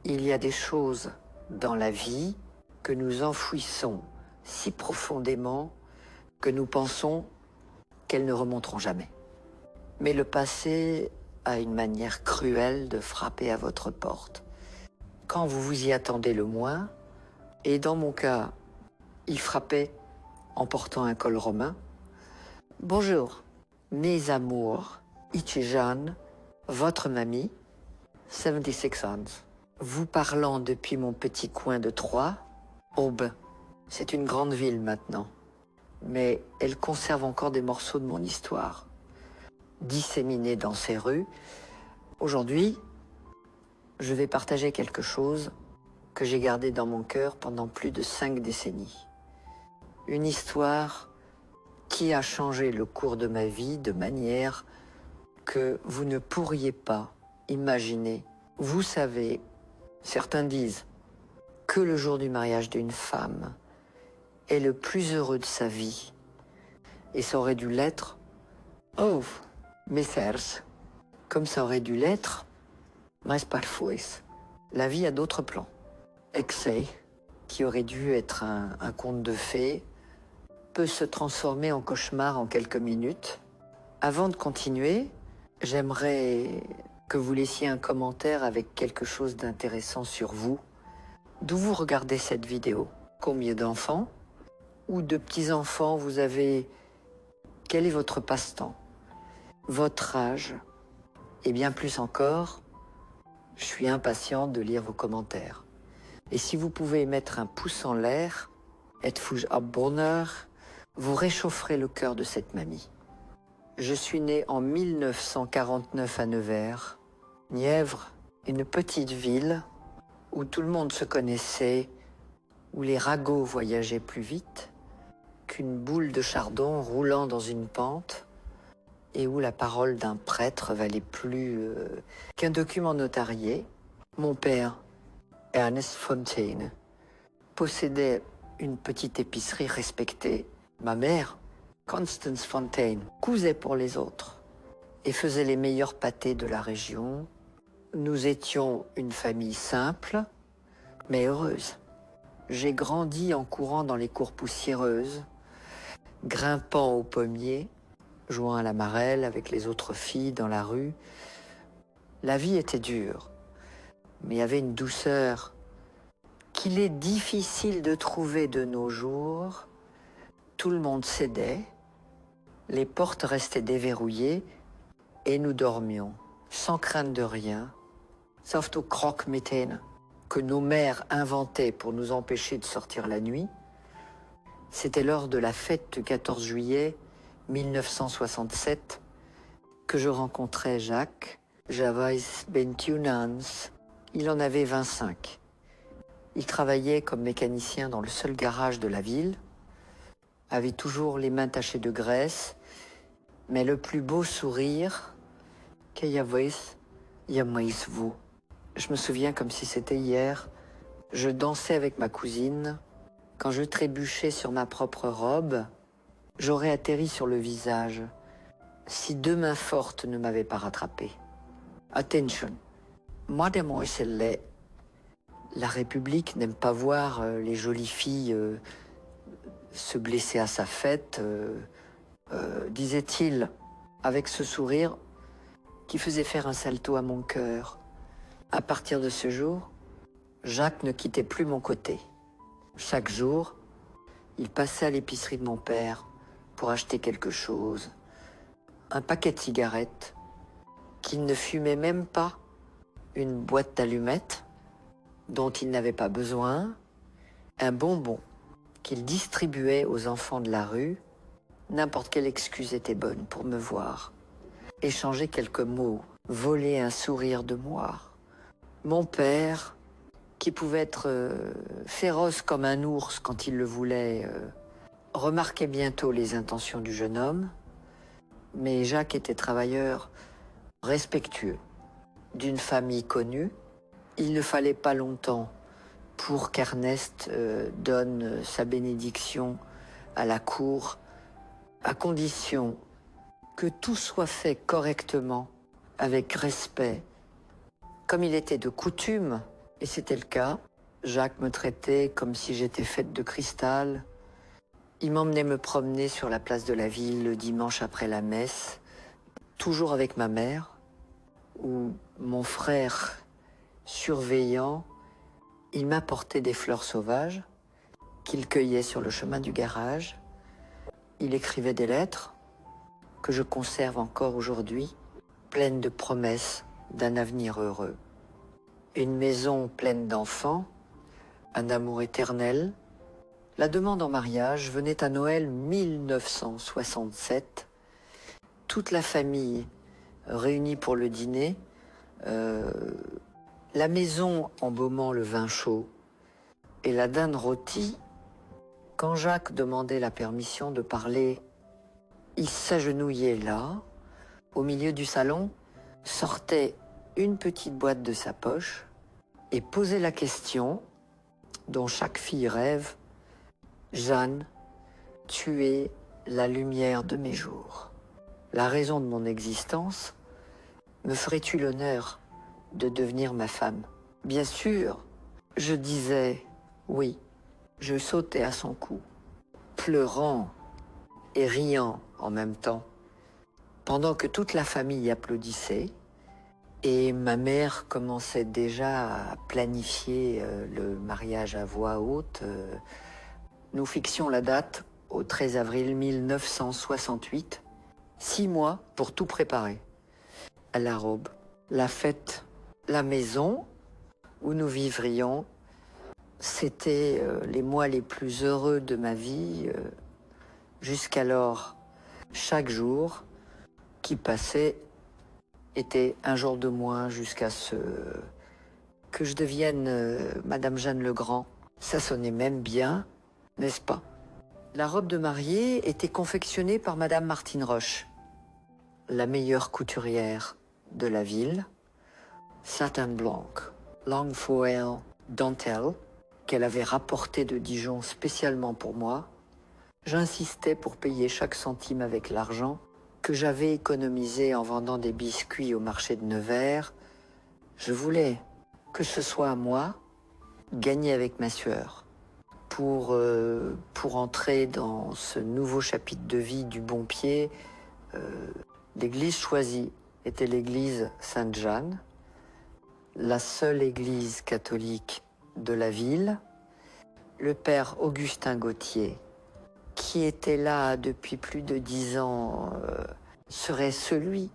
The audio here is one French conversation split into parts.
Il y a des choses dans la vie que nous enfouissons si profondément que nous pensons qu'elles ne remonteront jamais. Mais le passé a une manière cruelle de frapper à votre porte. Quand vous vous y attendez le moins, et dans mon cas, il frappait en portant un col romain. Bonjour, mes amours, Ichijan, votre mamie, 76 ans. Vous parlant depuis mon petit coin de Troyes, Aube. C'est une grande ville maintenant, mais elle conserve encore des morceaux de mon histoire, disséminés dans ses rues. Aujourd'hui, je vais partager quelque chose que j'ai gardé dans mon cœur pendant plus de 5 décennies. Une histoire qui a changé le cours de ma vie de manière que vous ne pourriez pas imaginer. Vous savez, certains disent que le jour du mariage d'une femme est le plus heureux de sa vie. Et ça aurait dû l'être, oh, messers, comme ça aurait dû l'être, mais parfois. La vie a d'autres plans. Excès, qui aurait dû être un conte de fées, peut se transformer en cauchemar en quelques minutes. Avant de continuer, j'aimerais que vous laissiez un commentaire avec quelque chose d'intéressant sur vous. D'où vous regardez cette vidéo? Combien d'enfants ou de petits-enfants vous avez? Quel est votre passe-temps? Votre âge? Et bien plus encore, je suis impatient de lire vos commentaires. Et si vous pouvez mettre un pouce en l'air, êtes-vous à bonheur, vous réchaufferez le cœur de cette mamie. Je suis né en 1949 à Nevers, Nièvre, une petite ville où tout le monde se connaissait, où les ragots voyageaient plus vite qu'une boule de chardon roulant dans une pente et où la parole d'un prêtre valait plus qu'un document notarié. Mon père, Ernest Fontaine, possédait une petite épicerie respectée. Ma mère, Constance Fontaine, cousait pour les autres et faisait les meilleurs pâtés de la région. Nous étions une famille simple, mais heureuse. J'ai grandi en courant dans les cours poussiéreuses, grimpant aux pommiers, jouant à la marelle avec les autres filles dans la rue. La vie était dure, mais il y avait une douceur qu'il est difficile de trouver de nos jours. Tout le monde cédait, les portes restaient déverrouillées et nous dormions, sans crainte de rien, sauf au croque-mitaine que nos mères inventaient pour nous empêcher de sortir la nuit. C'était lors de la fête du 14 juillet 1967 que je rencontrai Jacques. J'avais 21 ans, il en avait 25. Il travaillait comme mécanicien dans le seul garage de la ville, avait toujours les mains tachées de graisse, mais le plus beau sourire qu'il y avait, vous. Je me souviens comme si c'était hier, je dansais avec ma cousine. Quand je trébuchais sur ma propre robe, j'aurais atterri sur le visage si 2 mains fortes ne m'avaient pas rattrapé. Attention, mademoiselle, la République n'aime pas voir les jolies filles se blesser à sa fête, disait-il, avec ce sourire qui faisait faire un salto à mon cœur. À partir de ce jour, Jacques ne quittait plus mon côté. Chaque jour, il passait à l'épicerie de mon père pour acheter quelque chose, un paquet de cigarettes, qu'il ne fumait même pas, une boîte d'allumettes dont il n'avait pas besoin, un bonbon qu'il distribuait aux enfants de la rue. N'importe quelle excuse était bonne pour me voir, échanger quelques mots, voler un sourire de moi. Mon père, qui pouvait être féroce comme un ours quand il le voulait, remarquait bientôt les intentions du jeune homme, mais Jacques était travailleur respectueux d'une famille connue. Il ne fallait pas longtemps pour qu'Ernest donne sa bénédiction à la cour, à condition que tout soit fait correctement, avec respect, comme il était de coutume Et c'était le cas. Jacques me traitait comme si j'étais faite de cristal. Il m'emmenait me promener sur la place de la ville le dimanche après la messe, toujours avec ma mère, ou mon frère surveillant, il m'apportait des fleurs sauvages qu'il cueillait sur le chemin du garage. Il écrivait des lettres que je conserve encore aujourd'hui, pleines de promesses d'un avenir heureux. Une maison pleine d'enfants, un amour éternel. La demande en mariage venait à Noël 1967. Toute la famille réunie pour le dîner. La maison embaumant le vin chaud et la dinde rôtie. Quand Jacques demandait la permission de parler, il s'agenouillait là, au milieu du salon, sortait une petite boîte de sa poche et posait la question dont chaque fille rêve. Jeanne, tu es la lumière de mes jours. La raison de mon existence, me ferais-tu l'honneur de devenir ma femme? Bien sûr, je disais oui. Je sautais à son cou, pleurant et riant en même temps, pendant que toute la famille applaudissait et ma mère commençait déjà à planifier le mariage à voix haute. Nous fixions la date au 13 avril 1968, 6 mois pour tout préparer. La robe, la fête, la maison où nous vivrions. C'était les mois les plus heureux de ma vie. Jusqu'alors, chaque jour qui passait était un jour de moins jusqu'à ce que je devienne Madame Jeanne Legrand. Ça sonnait même bien, n'est-ce pas? La robe de mariée était confectionnée par Madame Martine Roche, la meilleure couturière de la ville. Satin blanc, long foil, dentelle, qu'elle avait rapporté de Dijon spécialement pour moi. J'insistais pour payer chaque centime avec l'argent que j'avais économisé en vendant des biscuits au marché de Nevers. Je voulais que ce soit à moi, gagné avec ma sueur, pour entrer dans ce nouveau chapitre de vie du bon pied. L'église choisie était l'église Sainte-Jeanne, la seule église catholique de la ville. Le père Augustin Gauthier, qui était là depuis plus de 10 ans, serait celui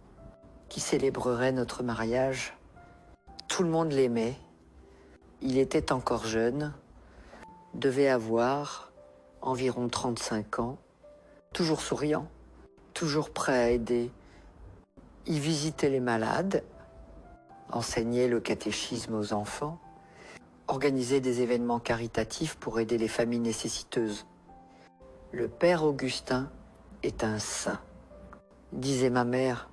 qui célébrerait notre mariage. Tout le monde l'aimait. Il était encore jeune, devait avoir environ 35 ans, toujours souriant, toujours prêt à aider. Il visitait les malades, enseignait le catéchisme aux enfants, organisait des événements caritatifs pour aider les familles nécessiteuses. Le père Augustin est un saint, disait ma mère.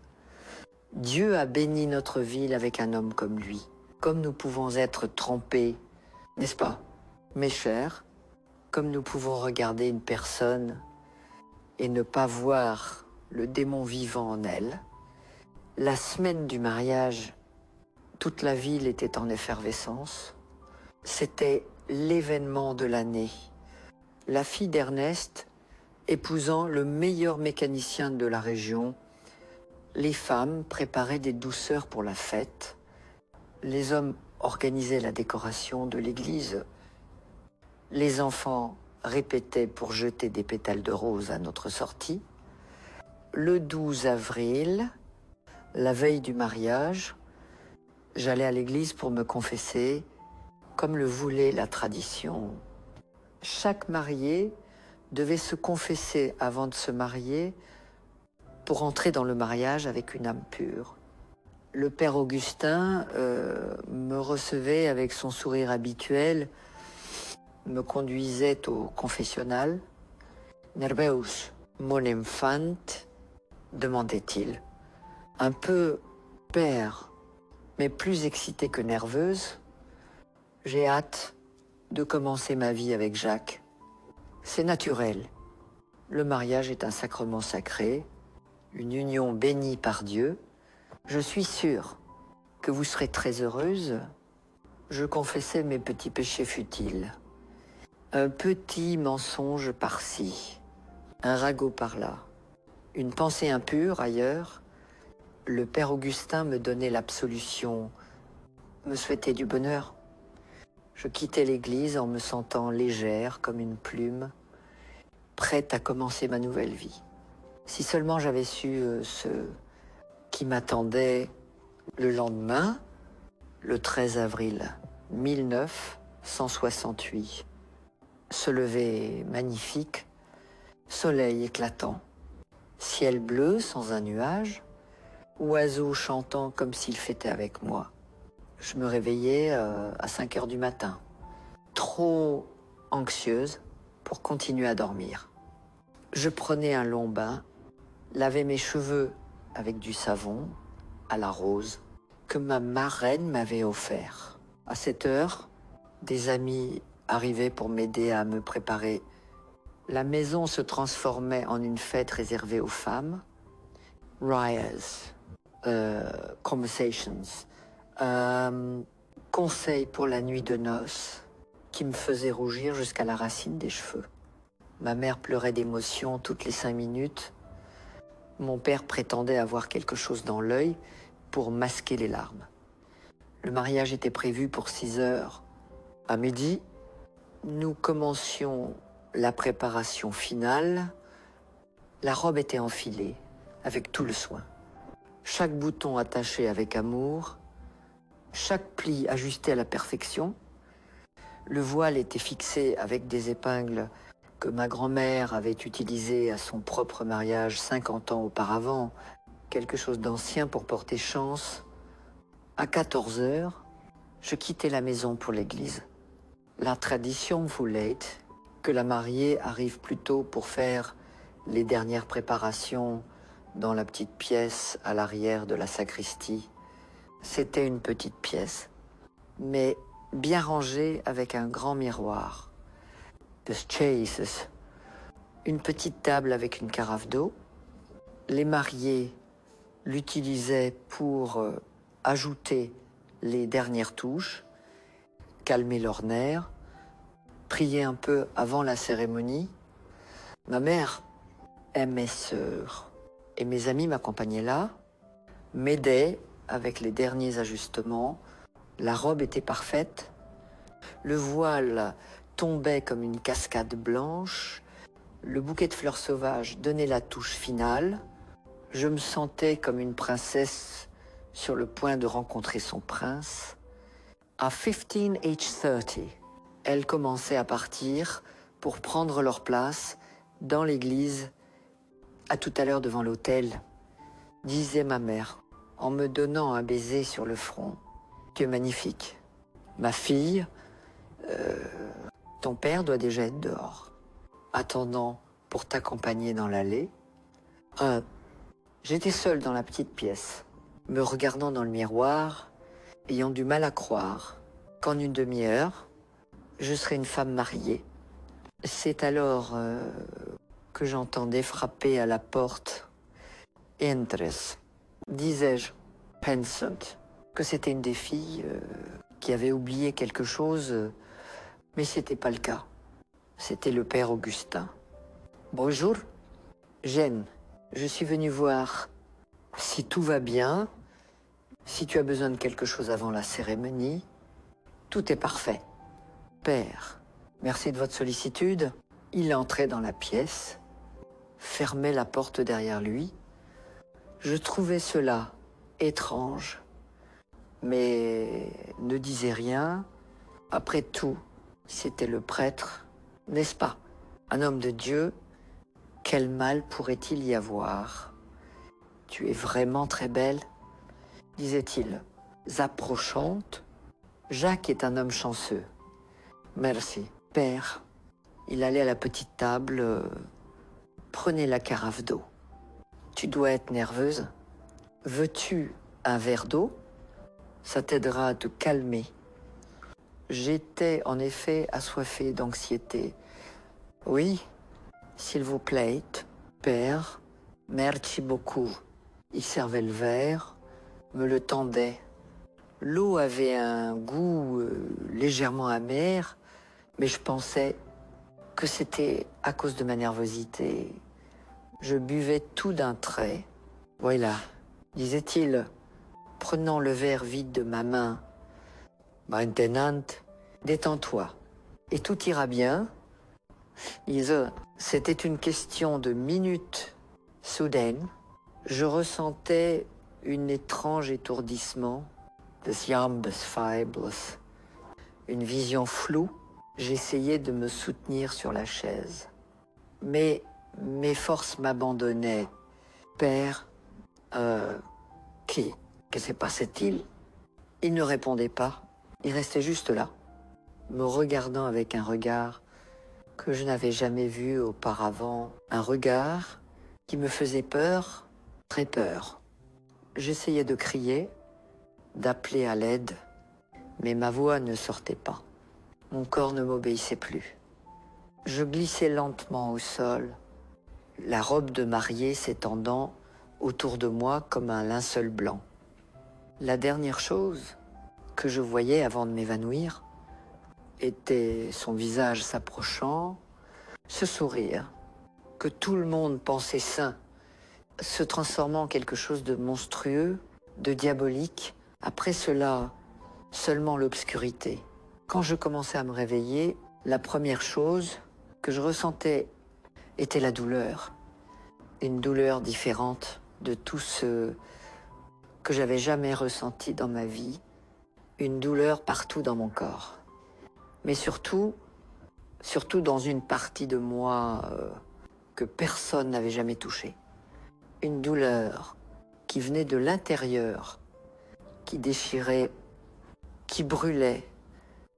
Dieu a béni notre ville avec un homme comme lui. Comme nous pouvons être trempés, n'est-ce pas, mes chers, comme nous pouvons regarder une personne et ne pas voir le démon vivant en elle. La semaine du mariage, toute la ville était en effervescence. C'était l'événement de l'année. La fille d'Ernest épousant le meilleur mécanicien de la région. Les femmes préparaient des douceurs pour la fête. Les hommes organisaient la décoration de l'église. Les enfants répétaient pour jeter des pétales de rose à notre sortie. Le 12 avril, la veille du mariage, j'allais à l'église pour me confesser, comme le voulait la tradition. Chaque marié devait se confesser avant de se marier pour entrer dans le mariage avec une âme pure. Le père Augustin me recevait avec son sourire habituel, me conduisait au confessionnal. « Nerveus, mon infant ?» demandait-il. Un peu père, mais plus excitée que nerveuse, j'ai hâte de commencer ma vie avec Jacques. C'est naturel. Le mariage est un sacrement sacré, une union bénie par Dieu. Je suis sûre que vous serez très heureuse je confessais mes petits péchés futiles. Un petit mensonge par-ci, un ragot par-là, une pensée impure ailleurs. Le père Augustin me donnait l'absolution, me souhaitait du bonheur. Je quittais l'église en me sentant légère comme une plume, prête à commencer ma nouvelle vie. Si seulement j'avais su ce qui m'attendait le lendemain, le 13 avril 1968. Ce lever magnifique, soleil éclatant, ciel bleu sans un nuage, oiseaux chantant comme s'ils fêtaient avec moi. Je me réveillais à 5 heures du matin, trop anxieuse pour continuer à dormir. Je prenais un long bain, lavais mes cheveux avec du savon à la rose que ma marraine m'avait offert. À cette heure, des amis arrivaient pour m'aider à me préparer. La maison se transformait en une fête réservée aux femmes. Rias, conversations, conseils pour la nuit de noces qui me faisaient rougir jusqu'à la racine des cheveux. Ma mère pleurait d'émotion toutes les 5 minutes. Mon père prétendait avoir quelque chose dans l'œil pour masquer les larmes. Le mariage était prévu pour 6 heures. À midi, nous commencions la préparation finale. La robe était enfilée avec tout le soin. Chaque bouton attaché avec amour, chaque pli ajusté à la perfection. Le voile était fixé avec des épingles que ma grand-mère avait utilisées à son propre mariage 50 ans auparavant, quelque chose d'ancien pour porter chance. À 14 heures, je quittais la maison pour l'église. La tradition voulait que la mariée arrive plus tôt pour faire les dernières préparations dans la petite pièce à l'arrière de la sacristie. C'était une petite pièce, mais bien rangée avec un grand miroir. The chases, une petite table avec une carafe d'eau. Les mariés l'utilisaient pour ajouter les dernières touches, calmer leurs nerfs, prier un peu avant la cérémonie. Ma mère et mes sœurs et mes amis m'accompagnaient là, m'aidaient avec les derniers ajustements. La robe était parfaite. Le voile tombait comme une cascade blanche. Le bouquet de fleurs sauvages donnait la touche finale. Je me sentais comme une princesse sur le point de rencontrer son prince. À 15h30, elles commençaient à partir pour prendre leur place dans l'église. À tout à l'heure devant l'autel, disait ma mère, en me donnant un baiser sur le front. Tu es magnifique. Ma fille, ton père doit déjà être dehors, attendant pour t'accompagner dans l'allée. J'étais seule dans la petite pièce, me regardant dans le miroir, ayant du mal à croire qu'en une demi-heure, je serais une femme mariée. C'est alors que j'entendais frapper à la porte. Entres, disais-je, pensant que c'était une des filles qui avait oublié quelque chose, mais c'était pas le cas. C'était le père Augustin. Bonjour, Jeanne, je suis venue voir si tout va bien, si tu as besoin de quelque chose avant la cérémonie. Tout est parfait. Père, merci de votre sollicitude. Il entrait dans la pièce, fermait la porte derrière lui. Je trouvais cela étrange, mais ne disais rien. Après tout, c'était le prêtre, n'est-ce pas? Un homme de Dieu, quel mal pourrait-il y avoir? Tu es vraiment très belle, disait-il, approchante. Jacques est un homme chanceux. Merci. Père, il allait à la petite table, prenait la carafe d'eau. Tu dois être nerveuse. Veux-tu un verre d'eau? Ça t'aidera à te calmer. J'étais en effet assoiffée d'anxiété. Oui, s'il vous plaît, père, merci beaucoup. Il servait le verre, me le tendait. L'eau avait un goût légèrement amer, mais je pensais que c'était à cause de ma nervosité. Je buvais tout d'un trait. Voilà, disait-il, prenant le verre vide de ma main. Maintenant, détends-toi et tout ira bien. C'était une question de minutes soudaine. Je ressentais un étrange étourdissement, des Jambesfeibels, une vision floue. J'essayais de me soutenir sur la chaise. Mais mes forces m'abandonnaient. Père, que se passait-il? Il ne répondait pas. Il restait juste là, me regardant avec un regard que je n'avais jamais vu auparavant. Un regard qui me faisait peur, très peur. J'essayais de crier, d'appeler à l'aide, mais ma voix ne sortait pas. Mon corps ne m'obéissait plus. Je glissais lentement au sol, la robe de mariée s'étendant autour de moi comme un linceul blanc. La dernière chose que je voyais avant de m'évanouir était son visage s'approchant, ce sourire que tout le monde pensait sain, se transformant en quelque chose de monstrueux, de diabolique. Après cela, seulement l'obscurité. Quand je commençais à me réveiller, la première chose que je ressentais était la douleur. Une douleur différente de tout ce que j'avais jamais ressenti dans ma vie. Une douleur partout dans mon corps. Mais surtout dans une partie de moi que personne n'avait jamais touchée. Une douleur qui venait de l'intérieur, qui déchirait, qui brûlait.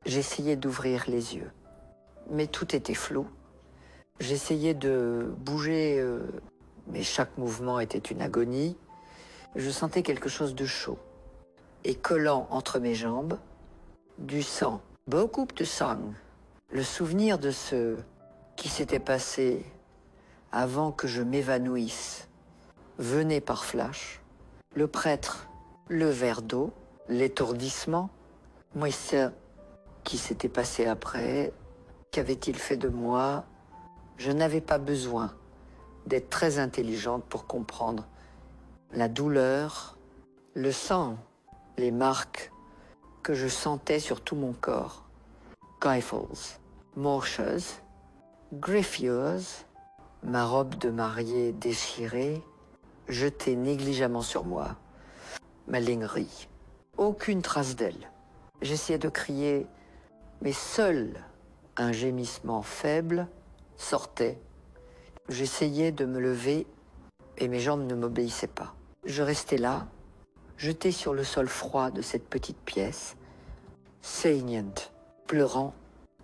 J'essayais d'ouvrir les yeux, mais tout était flou. J'essayais de bouger, mais chaque mouvement était une agonie. Je sentais quelque chose de chaud et collant entre mes jambes, du sang, beaucoup de sang. Le souvenir de ce qui s'était passé avant que je m'évanouisse venait par flash. Le prêtre, le verre d'eau, l'étourdissement. Moi, ce qui s'était passé après, qu'avait-il fait de moi? Je n'avais pas besoin d'être très intelligente pour comprendre la douleur, le sang, les marques que je sentais sur tout mon corps. Geifels, morches, griffures, ma robe de mariée déchirée, jetée négligemment sur moi, ma lingerie. Aucune trace d'elle. J'essayais de crier, mais seul un gémissement faible sortait. J'essayais de me lever et mes jambes ne m'obéissaient pas. Je restais là, jeté sur le sol froid de cette petite pièce, saignant, pleurant,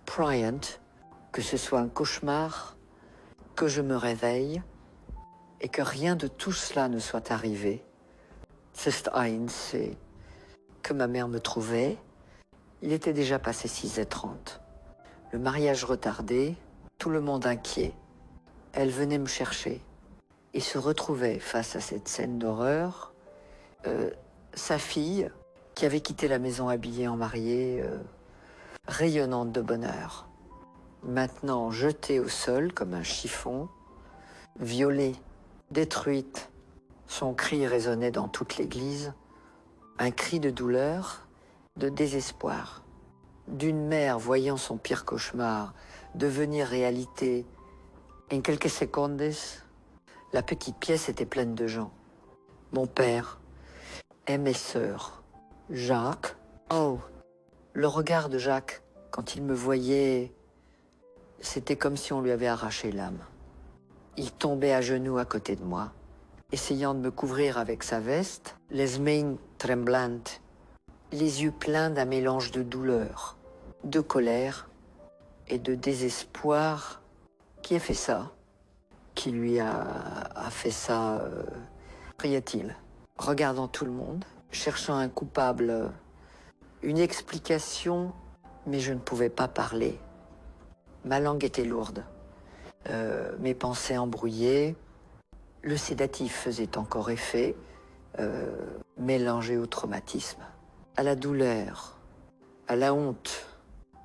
priant, que ce soit un cauchemar, que je me réveille et que rien de tout cela ne soit arrivé. C'est que ma mère me trouvait. Il était déjà passé 6h30. Le mariage retardé, tout le monde inquiet. Elle venait me chercher et se retrouvait face à cette scène d'horreur. Sa fille, qui avait quitté la maison habillée en mariée, rayonnante de bonheur, maintenant jetée au sol comme un chiffon, violée, détruite. Son cri résonnait dans toute l'église, un cri de douleur, de désespoir, d'une mère voyant son pire cauchemar devenir réalité. En quelques secondes, la petite pièce était pleine de gens. Mon père et mes sœurs. Jacques. Oh, le regard de Jacques, quand il me voyait, c'était comme si on lui avait arraché l'âme. Il tombait à genoux à côté de moi, essayant de me couvrir avec sa veste, les mains tremblantes, les yeux pleins d'un mélange de douleur, de colère et de désespoir. Qui a fait ça? Qui lui a fait ça, priait-il, regardant tout le monde, cherchant un coupable, une explication, mais je ne pouvais pas parler. Ma langue était lourde, mes pensées embrouillées, le sédatif faisait encore effet, mélangé au traumatisme. à la douleur, à la honte.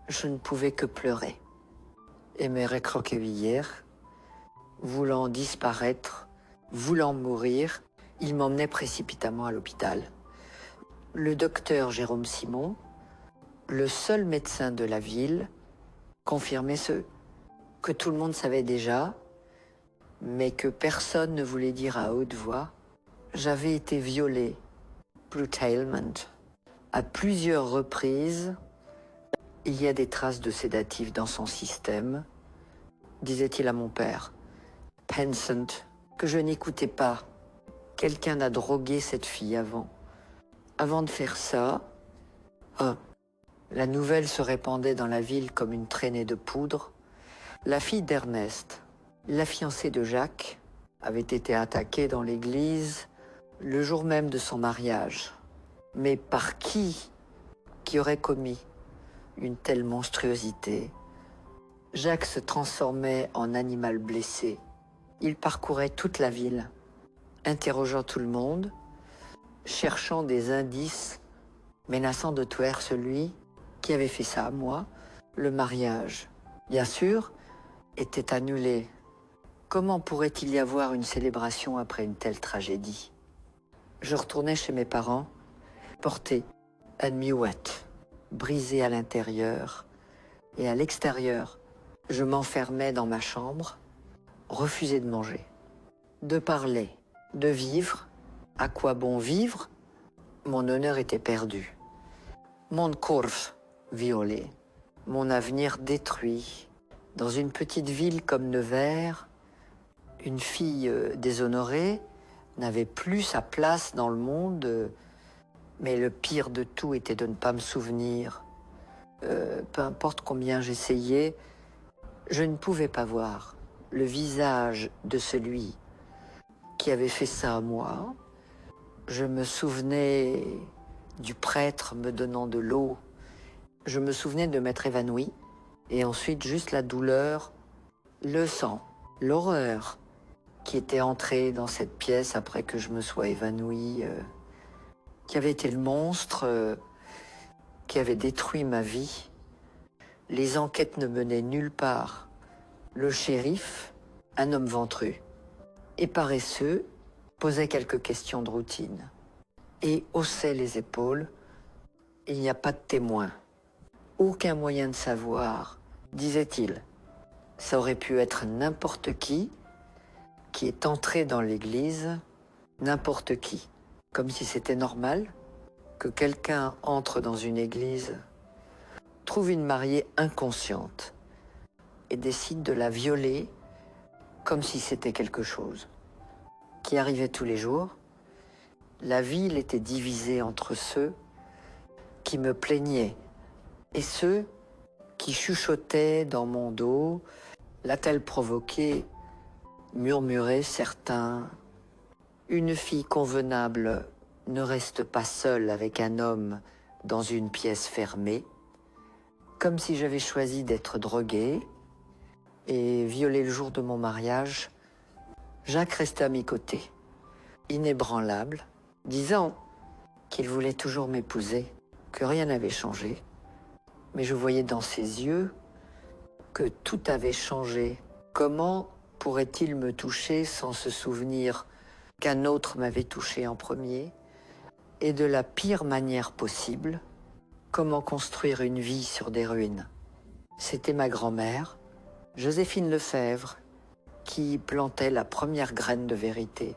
Je ne pouvais que pleurer et me recroqueviller, voulant disparaître, voulant mourir. Il m'emmenait précipitamment à l'hôpital. Le docteur Jérôme Simon, le seul médecin de la ville, confirmait ce que tout le monde savait déjà, mais que personne ne voulait dire à haute voix. J'avais été violée, brutalement, à plusieurs reprises. Il y a des traces de sédatifs dans son système, disait-il à mon père. Pensant que je n'écoutais pas. Quelqu'un a drogué cette fille avant. Avant de faire ça, la nouvelle se répandait dans la ville comme une traînée de poudre. La fille d'Ernest, la fiancée de Jacques, avait été attaquée dans l'église le jour même de son mariage. Mais par qui aurait commis une telle monstruosité? Jacques se transformait en animal blessé. Il parcourait toute la ville, interrogeant tout le monde, cherchant des indices, menaçant de tuer celui qui avait fait ça à moi. Le mariage, bien sûr, était annulé. Comment pourrait-il y avoir une célébration après une telle tragédie? Je retournais chez mes parents, porté à muette, brisé à l'intérieur et à l'extérieur. Je m'enfermais dans ma chambre, refusais de manger, de parler, de vivre. À quoi bon vivre? Mon honneur était perdu. Mon corps violé, mon avenir détruit. Dans une petite ville comme Nevers, une fille déshonorée n'avait plus sa place dans le monde, mais le pire de tout était de ne pas me souvenir. Peu importe combien j'essayais, je ne pouvais pas voir le visage de celui qui avait fait ça à moi. Je me souvenais du prêtre me donnant de l'eau. Je me souvenais de m'être évanouie. Et ensuite, juste la douleur, le sang, l'horreur qui était entrée dans cette pièce après que je me sois évanouie, qui avait été le monstre qui avait détruit ma vie. Les enquêtes ne menaient nulle part. Le shérif, un homme ventru et paresseux, posait quelques questions de routine et haussait les épaules. Il n'y a pas de témoin. Aucun moyen de savoir, disait-il. Ça aurait pu être n'importe qui est entré dans l'église, n'importe qui. Comme si c'était normal que quelqu'un entre dans une église, trouve une mariée inconsciente et décide de la violer comme si c'était quelque chose qui arrivait tous les jours. La ville était divisée entre ceux qui me plaignaient et ceux qui chuchotaient dans mon dos. L'a-t-elle provoqué? Murmuraient certains. Une fille convenable ne reste pas seule avec un homme dans une pièce fermée. Comme si j'avais choisi d'être droguée et violée le jour de mon mariage, Jacques restait à mes côtés, inébranlable, disant qu'il voulait toujours m'épouser, que rien n'avait changé. Mais je voyais dans ses yeux que tout avait changé. Comment pourrait-il me toucher sans se souvenir qu'un autre m'avait touché en premier? Et de la pire manière possible, comment construire une vie sur des ruines? C'était ma grand-mère, Joséphine Lefebvre, qui plantait la première graine de vérité.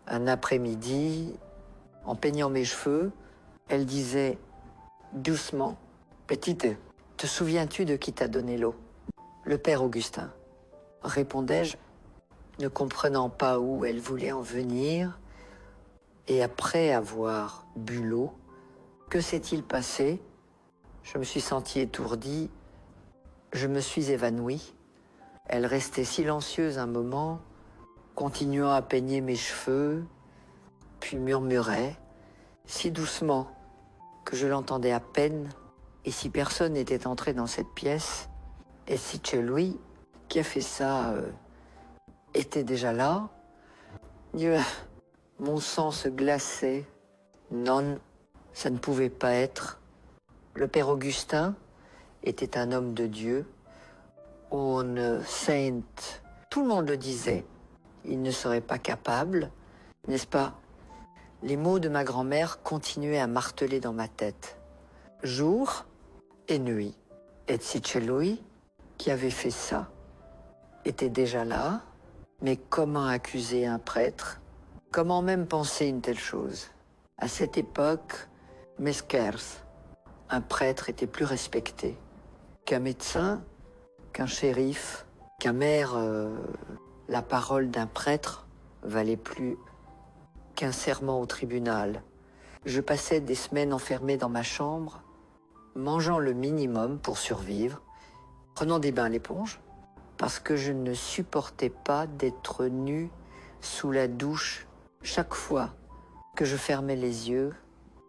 Un après-midi, en peignant mes cheveux, elle disait doucement: « Petite, te souviens-tu de qui t'a donné l'eau ?»« Le père Augustin. » Répondais-je, ne comprenant pas où elle voulait en venir. Et après avoir bu l'eau, que s'est-il passé? Je me suis sentie étourdie, je me suis évanouie. Elle restait silencieuse un moment, continuant à peigner mes cheveux, puis murmurait, si doucement que je l'entendais à peine. Et si personne n'était entré dans cette pièce, et si celui qui a fait ça était déjà là, mon sang se glaçait. Non, Ça ne pouvait pas être. Le père Augustin était un homme de Dieu, une sainte. Tout le monde le disait. Il ne serait pas capable, n'est-ce pas? Les mots de ma grand-mère continuaient à marteler dans ma tête, jour et nuit. Et Tsicheloui, qui avait fait ça, était déjà là, mais comment accuser un prêtre? Comment même penser une telle chose? À cette époque, Meskers, un prêtre était plus respecté qu'un médecin, qu'un shérif, qu'un maire. La parole d'un prêtre valait plus qu'un serment au tribunal. Je passais des semaines enfermée dans ma chambre, mangeant le minimum pour survivre, prenant des bains à l'éponge, parce que je ne supportais pas d'être nue sous la douche. Chaque fois que je fermais les yeux,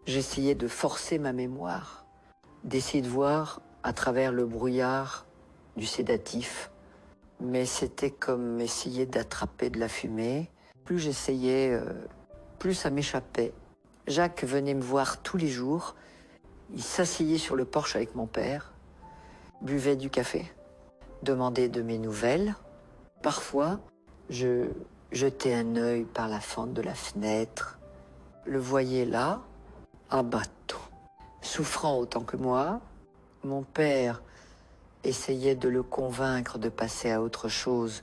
j'essayais de forcer ma mémoire, d'essayer de voir à travers le brouillard du sédatif. Mais c'était comme essayer d'attraper de la fumée. Plus j'essayais, plus ça m'échappait. Jacques venait me voir tous les jours. Il s'asseyait sur le porche avec mon père, buvait du café, demandait de mes nouvelles. Parfois, je jetais un œil par la fente de la fenêtre, le voyais là, à bateau, souffrant autant que moi. Mon père essayait de le convaincre de passer à autre chose,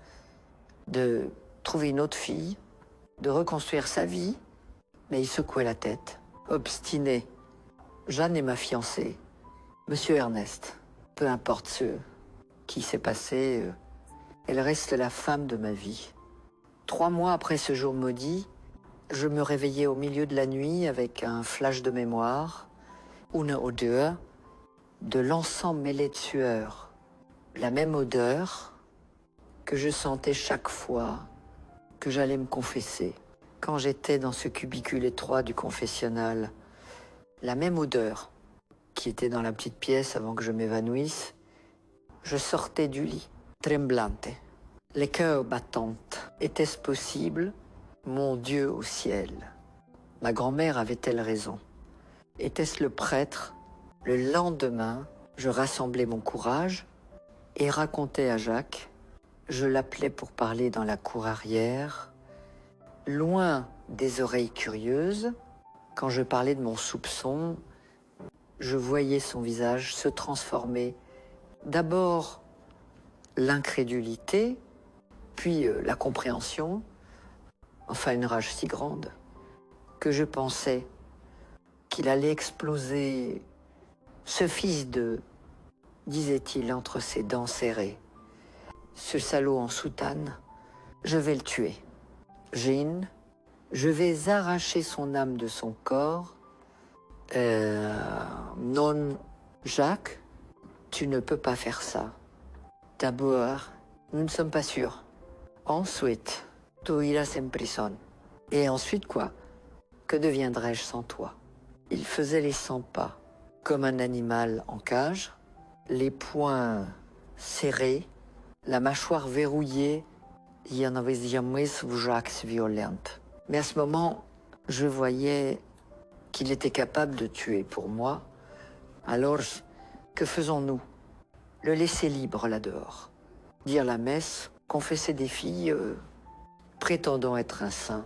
de trouver une autre fille, de reconstruire sa vie, mais il secouait la tête, obstiné. Jeanne est ma fiancée, Monsieur Ernest. Peu importe ce qui s'est passé, elle reste la femme de ma vie. 3 mois après ce jour maudit, je me réveillais au milieu de la nuit avec un flash de mémoire, une odeur, de l'encens mêlé de sueur. La même odeur que je sentais chaque fois que j'allais me confesser. Quand j'étais dans ce cubicule étroit du confessionnal, la même odeur qui était dans la petite pièce avant que je m'évanouisse, je sortais du lit, tremblante, les cœurs battantes. Était-ce possible? Mon Dieu au ciel! Ma grand-mère avait-elle raison? Était-ce le prêtre? Le lendemain, je rassemblais mon courage et racontais à Jacques. Je l'appelais pour parler dans la cour arrière, loin des oreilles curieuses. Quand je parlais de mon soupçon, je voyais son visage se transformer. D'abord l'incrédulité, puis la compréhension, enfin une rage si grande que je pensais qu'il allait exploser. Ce fils de, disait-il entre ses dents serrées, ce salaud en soutane, je vais le tuer. Jean, je vais arracher son âme de son corps. Non, Jacques, tu ne peux pas faire ça. D'abord, nous ne sommes pas sûrs. Ensuite, tu iras en prison. Et ensuite quoi? Que deviendrais-je sans toi? Il faisait les 100 pas, comme un animal en cage, les poings serrés, la mâchoire verrouillée. Il y en avait jamais Jacques violente. Mais à ce moment, je voyais qu'il était capable de tuer pour moi. Alors, que faisons-nous? Le laisser libre là-dehors. Dire la messe, confesser des filles prétendant être un saint.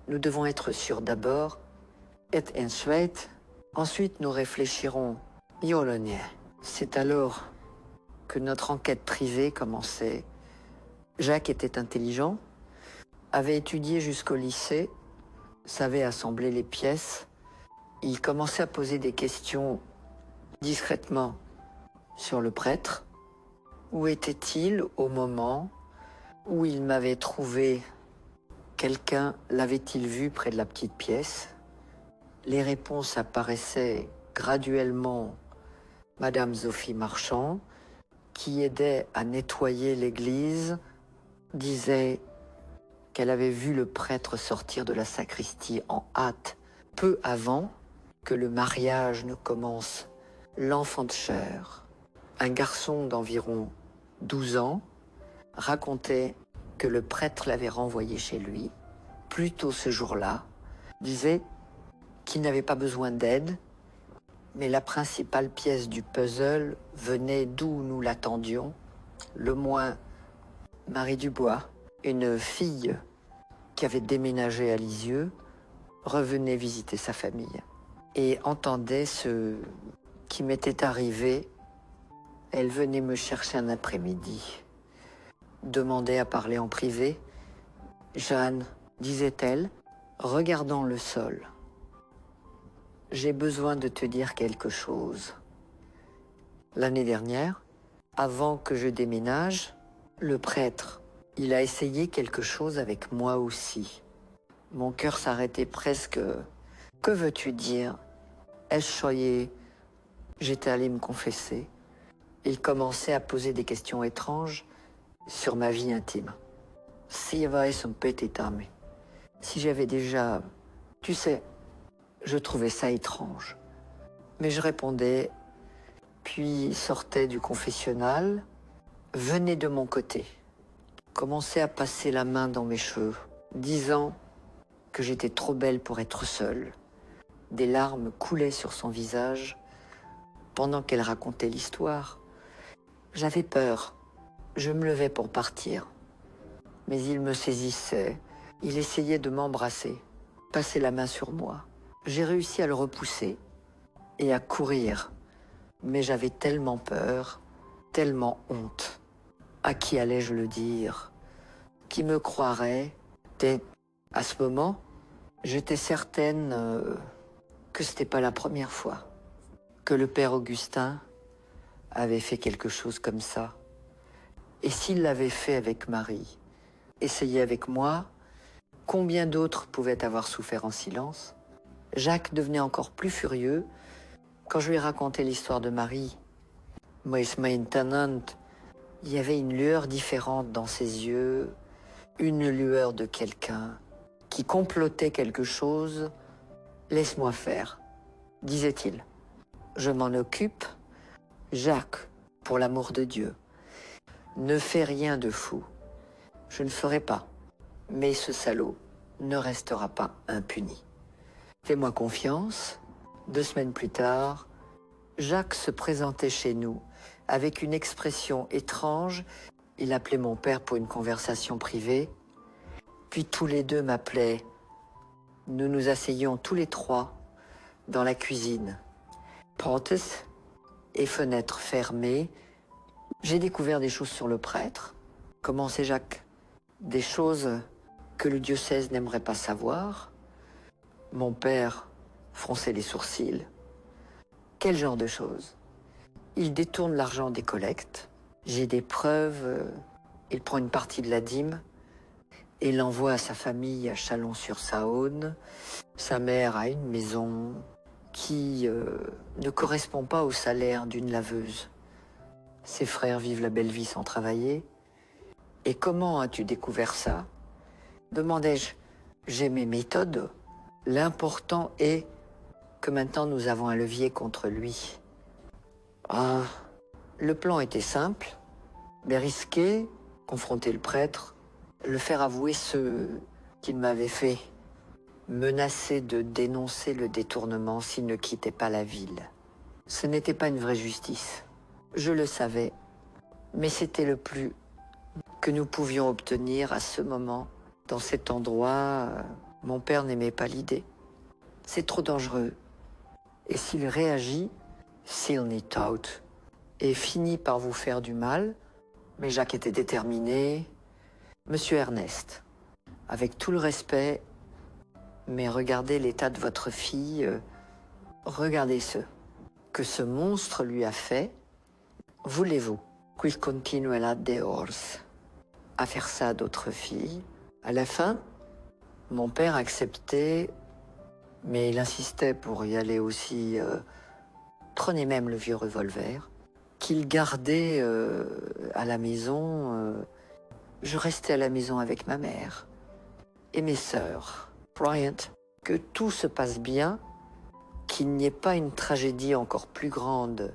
Nous devons être sûrs d'abord, et ensuite nous réfléchirons. C'est alors que notre enquête privée commençait. Jacques était intelligent, avait étudié jusqu'au lycée, savait assembler les pièces. Il commençait à poser des questions discrètement sur le prêtre. Où était-il au moment où il m'avait trouvé? Quelqu'un l'avait-il vu près de la petite pièce? Les réponses apparaissaient graduellement. Madame Sophie Marchand, qui aidait à nettoyer l'église, disait qu'elle avait vu le prêtre sortir de la sacristie en hâte, peu avant que le mariage ne commence. L'enfant de chair, un garçon d'environ 12 ans, racontait que le prêtre l'avait renvoyé chez lui, plus tôt ce jour-là, disait qu'il n'avait pas besoin d'aide, mais la principale pièce du puzzle venait d'où nous l'attendions, le moins Marie Dubois, une fille qui avait déménagé à Lisieux, revenait visiter sa famille et entendait ce qui m'était arrivé. Elle venait me chercher un après-midi, demandait à parler en privé. « Jeanne, disait-elle, regardant le sol, j'ai besoin de te dire quelque chose. L'année dernière, avant que je déménage, le prêtre, il a essayé quelque chose avec moi aussi. Mon cœur s'arrêtait presque. Que veux-tu dire? Echoyé, j'étais allé me confesser. Il commençait à poser des questions étranges sur ma vie intime. Si j'avais déjà... Tu sais, je trouvais ça étrange. Mais je répondais, puis sortait du confessionnal, venait de mon côté, commençait à passer la main dans mes cheveux, disant que j'étais trop belle pour être seule. Des larmes coulaient sur son visage pendant qu'elle racontait l'histoire. J'avais peur. Je me levais pour partir. Mais il me saisissait. Il essayait de m'embrasser, passer la main sur moi. J'ai réussi à le repousser et à courir. Mais j'avais tellement peur, tellement honte. À qui allais-je le dire? Qui me croirait? Et à ce moment, j'étais certaine que c'était pas la première fois que le père Augustin avait fait quelque chose comme ça. Et s'il l'avait fait avec Marie, essayé avec moi, combien d'autres pouvaient avoir souffert en silence? Jacques devenait encore plus furieux quand je lui racontais l'histoire de Marie. Moi, il y avait une lueur différente dans ses yeux, une lueur de quelqu'un qui complotait quelque chose. Laisse-moi faire, disait-il. Je m'en occupe. Jacques, pour l'amour de Dieu, ne fais rien de fou. Je ne ferai pas. Mais ce salaud ne restera pas impuni. Fais-moi confiance. 2 semaines plus tard, Jacques se présentait chez nous avec une expression étrange. Il appelait mon père pour une conversation privée. Puis tous les deux m'appelaient. Nous nous asseyions tous les trois dans la cuisine. Portes et fenêtres fermées. J'ai découvert des choses sur le prêtre. Comment c'est Jacques? Des choses que le diocèse n'aimerait pas savoir. Mon père fronçait les sourcils. Quel genre de choses? Il détourne l'argent des collectes. J'ai des preuves. Il prend une partie de la dîme et l'envoie à sa famille à Chalon-sur-Saône. Sa mère a une maison qui ne correspond pas au salaire d'une laveuse. Ses frères vivent la belle vie sans travailler. Et comment as-tu découvert ça? Demandai-je. J'ai mes méthodes. L'important est que maintenant nous avons un levier contre lui. Ah, le plan était simple, mais risqué, confronter le prêtre, le faire avouer ce qu'il m'avait fait, menacer de dénoncer le détournement s'il ne quittait pas la ville. Ce n'était pas une vraie justice. Je le savais, mais c'était le plus que nous pouvions obtenir à ce moment. Dans cet endroit, mon père n'aimait pas l'idée. C'est trop dangereux. Et s'il réagit, s'il n'y out, et finit par vous faire du mal, mais Jacques était déterminé. Monsieur Ernest, avec tout le respect, mais regardez l'état de votre fille, regardez ce que ce monstre lui a fait. Voulez-vous qu'il continue là dehors à faire ça à d'autres filles? À la fin, mon père acceptait, mais il insistait pour y aller aussi. Prenez même le vieux revolver qu'il gardait à la maison. Je restais à la maison avec ma mère et mes sœurs. Bryant, que tout se passe bien, qu'il n'y ait pas une tragédie encore plus grande.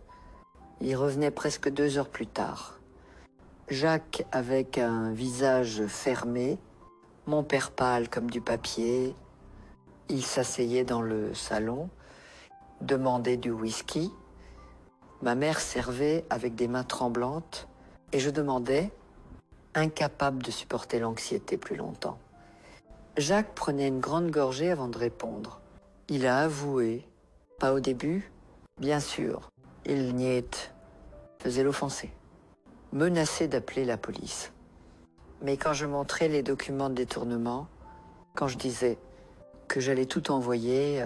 Il revenait presque 2 heures plus tard. Jacques avec un visage fermé, mon père pâle comme du papier. Il s'asseyait dans le salon, demandait du whisky. Ma mère servait avec des mains tremblantes et je demandais, incapable de supporter l'anxiété plus longtemps. Jacques prenait une grande gorgée avant de répondre. Il a avoué, pas au début, bien sûr, il niait, faisait l'offensé, menacé d'appeler la police. Mais quand je montrais les documents de détournement, quand je disais que j'allais tout envoyer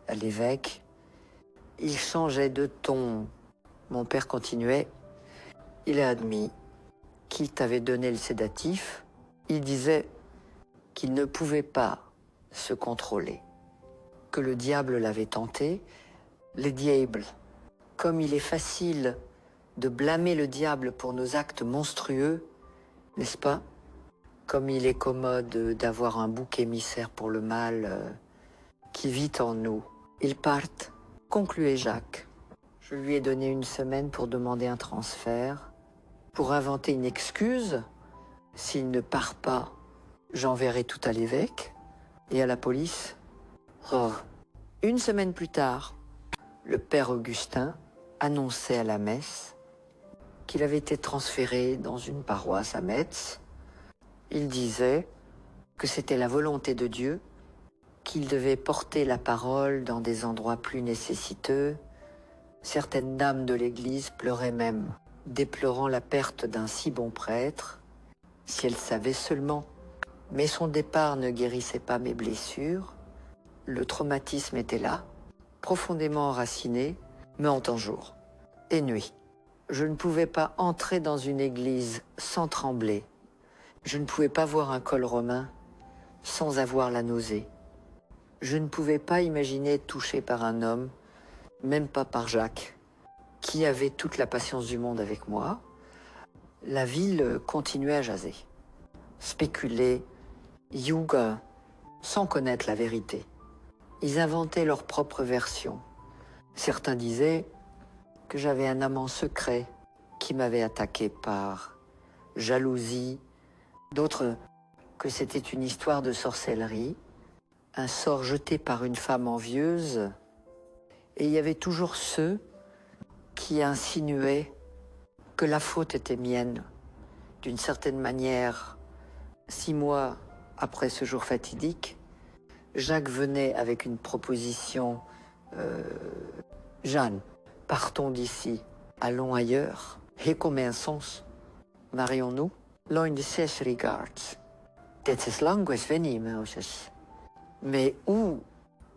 à l'évêque, il changeait de ton. Mon père continuait. Il a admis qu'il t'avait donné le sédatif. Il disait qu'il ne pouvait pas se contrôler, que le diable l'avait tenté. Le diable, comme il est facile de blâmer le diable pour nos actes monstrueux, n'est-ce pas? Comme il est commode d'avoir un bouc émissaire pour le mal qui vit en nous. Ils partent, concluait Jacques. Je lui ai donné une semaine pour demander un transfert, pour inventer une excuse. S'il ne part pas, j'enverrai tout à l'évêque et à la police. Oh. Une semaine plus tard, le père Augustin annonçait à la messe qu'il avait été transféré dans une paroisse à Metz. Il disait que c'était la volonté de Dieu, qu'il devait porter la parole dans des endroits plus nécessiteux. Certaines dames de l'Église pleuraient même, déplorant la perte d'un si bon prêtre, si elles savaient seulement. Mais son départ ne guérissait pas mes blessures. Le traumatisme était là, profondément enraciné, mais en temps jour et nuit. Je ne pouvais pas entrer dans une église sans trembler. Je ne pouvais pas voir un col romain sans avoir la nausée. Je ne pouvais pas imaginer être touché par un homme, même pas par Jacques, qui avait toute la patience du monde avec moi. La ville continuait à jaser, spéculer, yuga, sans connaître la vérité. Ils inventaient leur propre version. Certains disaient que j'avais un amant secret qui m'avait attaqué par jalousie, d'autres que c'était une histoire de sorcellerie, un sort jeté par une femme envieuse, et il y avait toujours ceux qui insinuaient que la faute était mienne. D'une certaine manière, 6 mois après ce jour fatidique, Jacques venait avec une proposition. Jeanne, partons d'ici, allons ailleurs. Recommençons. Marions-nous. Loin de ses regards. Dit is lang as Winnie, Moses. Mais où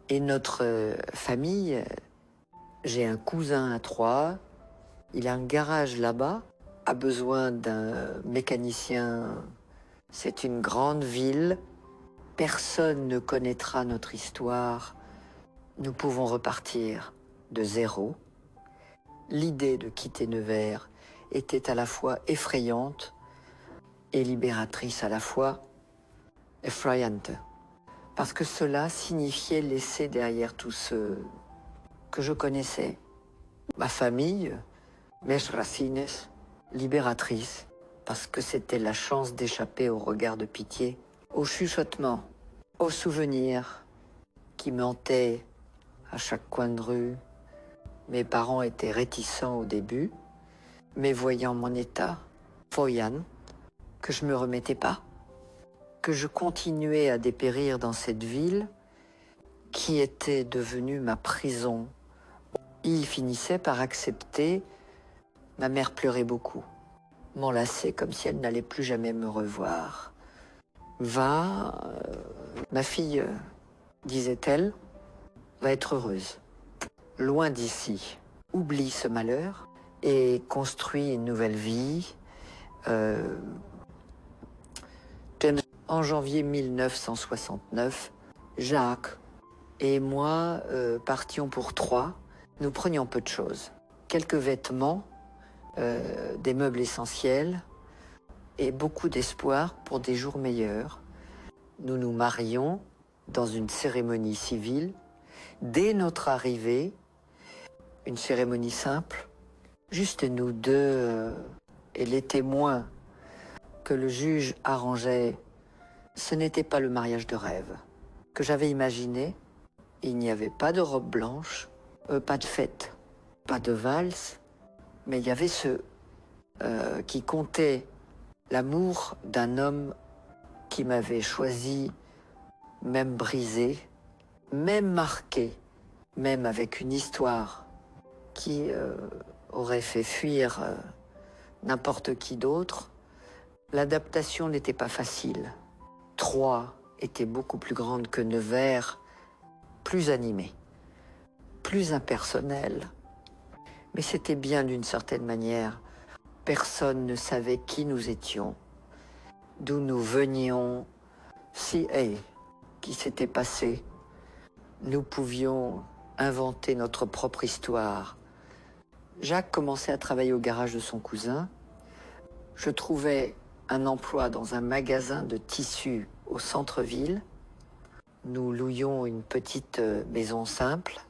est notre famille? J'ai un cousin à Troyes. Il a un garage là-bas. A besoin d'un mécanicien. C'est une grande ville. Personne ne connaîtra notre histoire. Nous pouvons repartir de zéro. L'idée de quitter Nevers était à la fois effrayante et libératrice à la fois, effrayante, parce que cela signifiait laisser derrière tous ceux que je connaissais, ma famille, mes racines, libératrice, parce que c'était la chance d'échapper au regard de pitié, au chuchotement, aux souvenirs qui me hantaient à chaque coin de rue. Mes parents étaient réticents au début, mais voyant mon état, voyant que je ne me remettais pas, que je continuais à dépérir dans cette ville qui était devenue ma prison. Il finissait par accepter. Ma mère pleurait beaucoup, m'enlaçait comme si elle n'allait plus jamais me revoir. Va, ma fille, disait-elle, va être heureuse. Loin d'ici, oublie ce malheur et construis une nouvelle vie. En janvier 1969, Jacques et moi partions pour Troyes. Nous prenions peu de choses. Quelques vêtements, des meubles essentiels et beaucoup d'espoir pour des jours meilleurs. Nous nous marions dans une cérémonie civile. Dès notre arrivée, une cérémonie simple, juste nous deux et les témoins que le juge arrangeait. Ce n'était pas le mariage de rêve que j'avais imaginé, il n'y avait pas de robe blanche, pas de fête, pas de valse, mais il y avait ceux qui comptaient l'amour d'un homme qui m'avait choisi, même brisé, même marqué, même avec une histoire qui aurait fait fuir n'importe qui d'autre. L'adaptation n'était pas facile. Troyes était beaucoup plus grande que Nevers, plus animée, plus impersonnelle. Mais c'était bien d'une certaine manière. Personne ne savait qui nous étions, d'où nous venions, si qui s'était passé. Nous pouvions inventer notre propre histoire. Jacques commençait à travailler au garage de son cousin. Je trouvais un emploi dans un magasin de tissus au centre-ville. Nous louions une petite maison simple,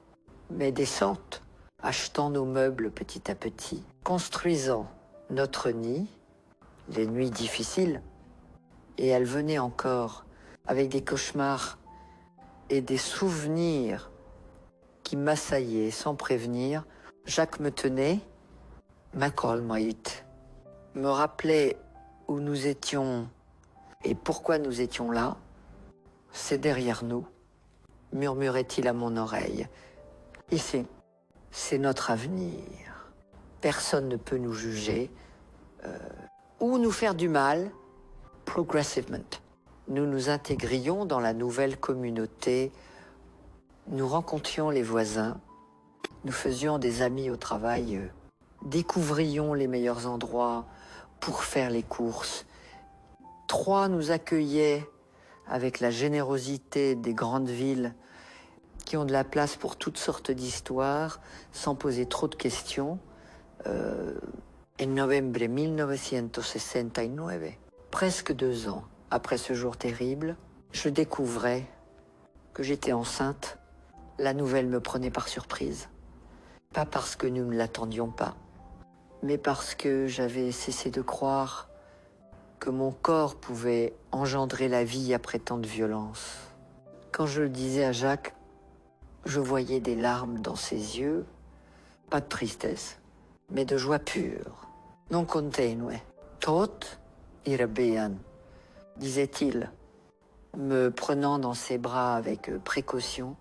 mais décente, achetant nos meubles petit à petit, construisant notre nid, les nuits difficiles, et elle venait encore avec des cauchemars et des souvenirs qui m'assaillaient sans prévenir. Jacques me tenait, McCallmite, me rappelait où nous étions et pourquoi nous étions là. C'est derrière nous, murmurait-il à mon oreille. Ici, c'est notre avenir. Personne ne peut nous juger ou nous faire du mal. Progressivement. Nous nous intégrions dans la nouvelle communauté. Nous rencontrions les voisins. Nous faisions des amis au travail. Découvrions les meilleurs endroits pour faire les courses. Troyes nous accueillait avec la générosité des grandes villes qui ont de la place pour toutes sortes d'histoires, sans poser trop de questions. En novembre 1969, presque 2 ans après ce jour terrible, je découvrais que j'étais enceinte. La nouvelle me prenait par surprise. Pas parce que nous ne l'attendions pas, mais parce que j'avais cessé de croire que mon corps pouvait engendrer la vie après tant de violence. Quand je le disais à Jacques, je voyais des larmes dans ses yeux, pas de tristesse, mais de joie pure. Non continue. Tot ira bien, disait-il, me prenant dans ses bras avec précaution,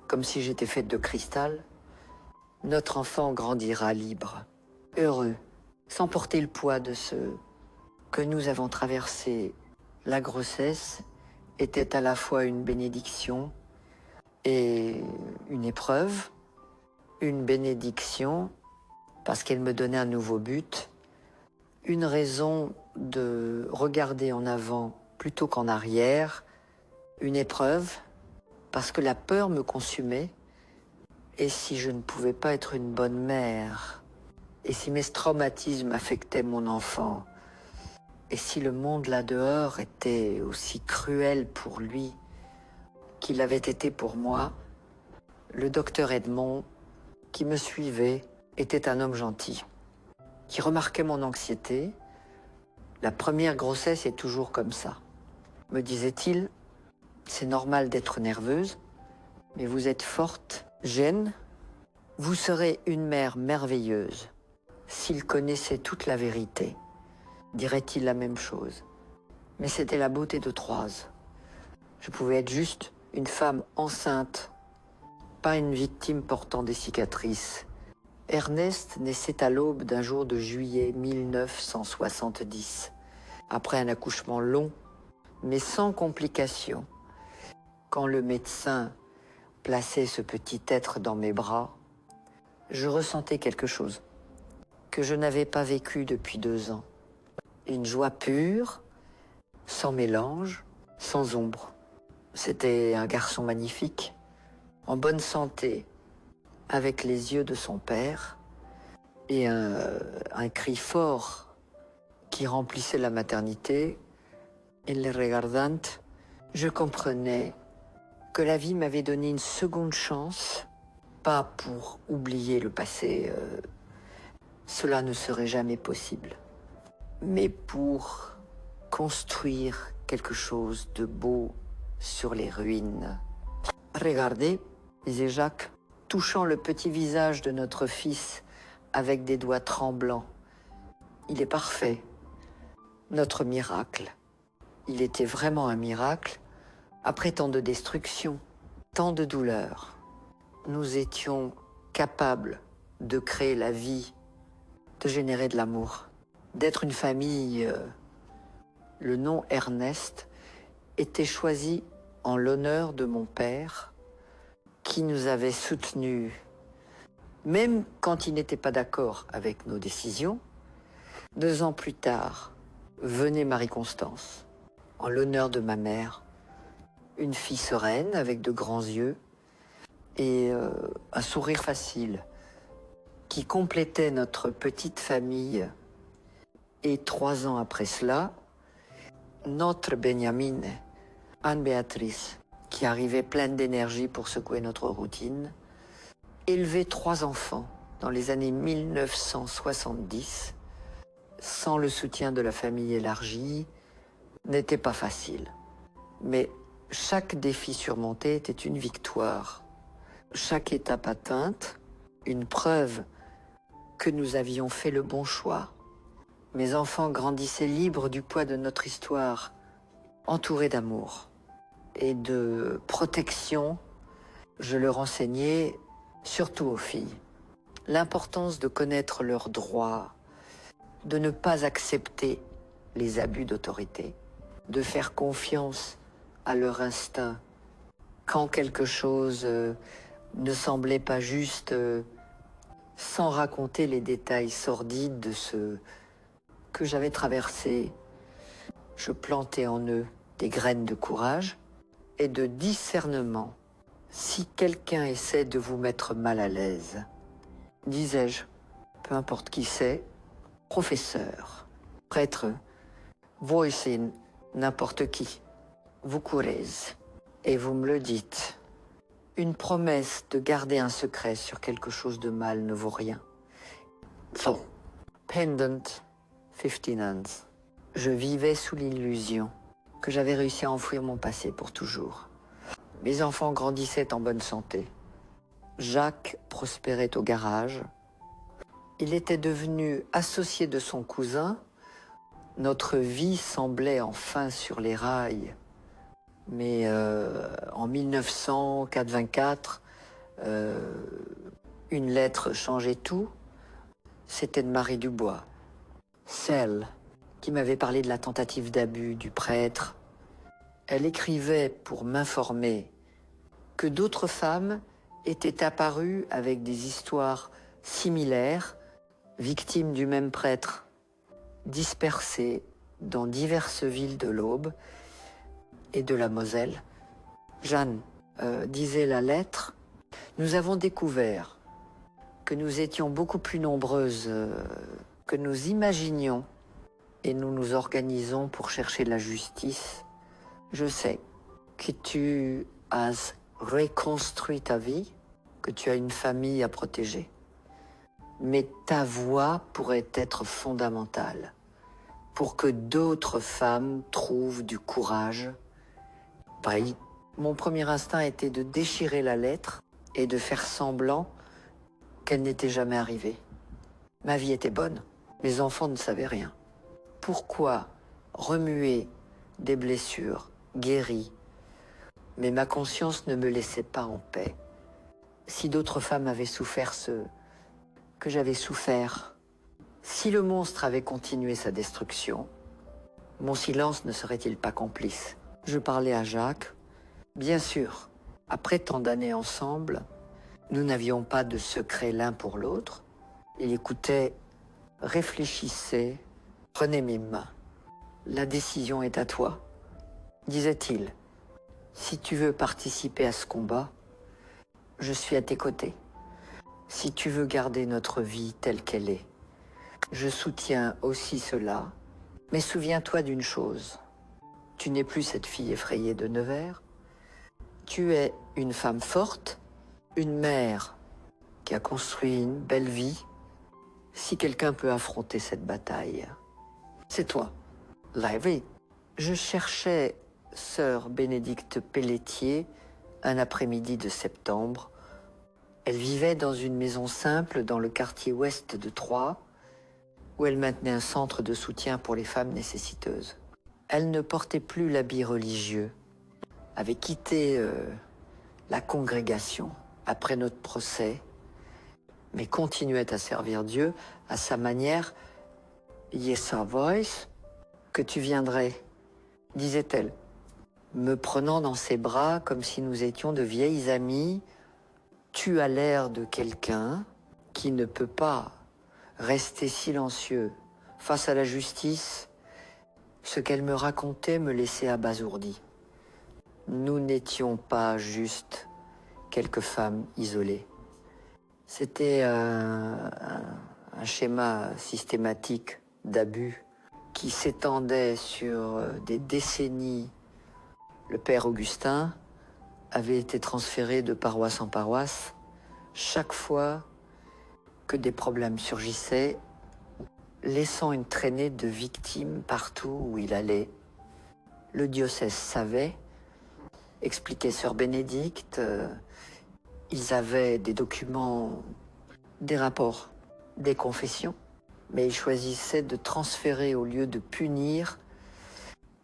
comme si j'étais faite de cristal. Notre enfant grandira libre, heureux, sans porter le poids de ce que nous avons traversé. La grossesse était à la fois une bénédiction et une épreuve. Une bénédiction parce qu'elle me donnait un nouveau but, une raison de regarder en avant plutôt qu'en arrière, une épreuve parce que la peur me consumait. Et si je ne pouvais pas être une bonne mère, et si mes traumatismes affectaient mon enfant, et si le monde là-dehors était aussi cruel pour lui qu'il avait été pour moi, le docteur Edmond, qui me suivait, était un homme gentil, qui remarquait mon anxiété. La première grossesse est toujours comme ça, me disait-il. C'est normal d'être nerveuse, mais vous êtes forte, Jeanne. Vous serez une mère merveilleuse. S'il connaissait toute la vérité, dirait-il la même chose. Mais c'était la beauté de Troyes. Je pouvais être juste une femme enceinte, pas une victime portant des cicatrices. Ernest naissait à l'aube d'un jour de juillet 1970, après un accouchement long, mais sans complications. Quand le médecin plaçait ce petit être dans mes bras, je ressentais quelque chose que je n'avais pas vécu depuis 2 ans. Une joie pure, sans mélange, sans ombre. C'était un garçon magnifique, en bonne santé, avec les yeux de son père, et un cri fort qui remplissait la maternité. Et le regardant, je comprenais que la vie m'avait donné une seconde chance, pas pour oublier le passé, cela ne serait jamais possible, mais pour construire quelque chose de beau sur les ruines. Regardez, disait Jacques, touchant le petit visage de notre fils avec des doigts tremblants. Il est parfait. Notre miracle. Il était vraiment un miracle. Après tant de destruction, tant de douleur, nous étions capables de créer la vie, de générer de l'amour, d'être une famille. Le nom Ernest était choisi en l'honneur de mon père, qui nous avait soutenus, même quand il n'était pas d'accord avec nos décisions. 2 ans plus tard, venait Marie-Constance, en l'honneur de ma mère, une fille sereine avec de grands yeux et un sourire facile qui complétait notre petite famille. Et 3 ans après cela, notre Benjamin, Anne-Béatrice, qui arrivait pleine d'énergie pour secouer notre routine, élevait 3 enfants dans les années 1970, sans le soutien de la famille élargie, n'était pas facile. Mais chaque défi surmonté était une victoire. Chaque étape atteinte, une preuve que nous avions fait le bon choix. Mes enfants grandissaient libres du poids de notre histoire, entourés d'amour et de protection. Je leur enseignais, surtout aux filles, l'importance de connaître leurs droits, de ne pas accepter les abus d'autorité, de faire confiance à leur instinct quand quelque chose ne semblait pas juste, sans raconter les détails sordides de ce que j'avais traversé. Je plantais en eux des graines de courage et de discernement. Si quelqu'un essaie de vous mettre mal à l'aise, disais-je, peu importe qui c'est, professeur, prêtre, voicing, n'importe qui, vous courez et vous me le dites. Une promesse de garder un secret sur quelque chose de mal ne vaut rien. So, pendant 15 ans, je vivais sous l'illusion que j'avais réussi à enfouir mon passé pour toujours. Mes enfants grandissaient en bonne santé. Jacques prospérait au garage. Il était devenu associé de son cousin. Notre vie semblait enfin sur les rails. Mais en 1924, une lettre changeait tout. C'était de Marie Dubois, celle qui m'avait parlé de la tentative d'abus du prêtre. Elle écrivait pour m'informer que d'autres femmes étaient apparues avec des histoires similaires, victimes du même prêtre, dispersées dans diverses villes de l'Aube et de la Moselle. Jeanne, disait la lettre, nous avons découvert que nous étions beaucoup plus nombreuses que nous imaginions et nous nous organisons pour chercher la justice. Je sais que tu as reconstruit ta vie, que tu as une famille à protéger. Mais ta voix pourrait être fondamentale pour que d'autres femmes trouvent du courage. Pareil, mon premier instinct était de déchirer la lettre et de faire semblant qu'elle n'était jamais arrivée. Ma vie était bonne, mes enfants ne savaient rien. Pourquoi remuer des blessures guéries? Mais ma conscience ne me laissait pas en paix. Si d'autres femmes avaient souffert ce que j'avais souffert, si le monstre avait continué sa destruction, mon silence ne serait-il pas complice? Je parlais à Jacques. Bien sûr, après tant d'années ensemble, nous n'avions pas de secret l'un pour l'autre. Il écoutait, réfléchissait, prenait mes mains. La décision est à toi, disait-il. Si tu veux participer à ce combat, je suis à tes côtés. Si tu veux garder notre vie telle qu'elle est, je soutiens aussi cela. Mais souviens-toi d'une chose, tu n'es plus cette fille effrayée de Nevers. Tu es une femme forte, une mère qui a construit une belle vie. Si quelqu'un peut affronter cette bataille, c'est toi. Lively. Je cherchais sœur Bénédicte Pelletier un après-midi de septembre. Elle vivait dans une maison simple dans le quartier ouest de Troyes, où elle maintenait un centre de soutien pour les femmes nécessiteuses. Elle ne portait plus l'habit religieux, avait quitté la congrégation après notre procès, mais continuait à servir Dieu à sa manière. « Yes, voice, que tu viendrais », disait-elle, me prenant dans ses bras comme si nous étions de vieilles amies. « Tu as l'air de quelqu'un qui ne peut pas rester silencieux face à la justice. » Ce qu'elle me racontait me laissait abasourdi. Nous n'étions pas juste quelques femmes isolées. C'était un schéma systématique d'abus qui s'étendait sur des décennies. Le père Augustin avait été transféré de paroisse en paroisse. Chaque fois que des problèmes surgissaient, laissant une traînée de victimes partout où il allait. Le diocèse savait, expliquait sœur Bénédicte, ils avaient des documents, des rapports, des confessions, mais ils choisissaient de transférer au lieu de punir,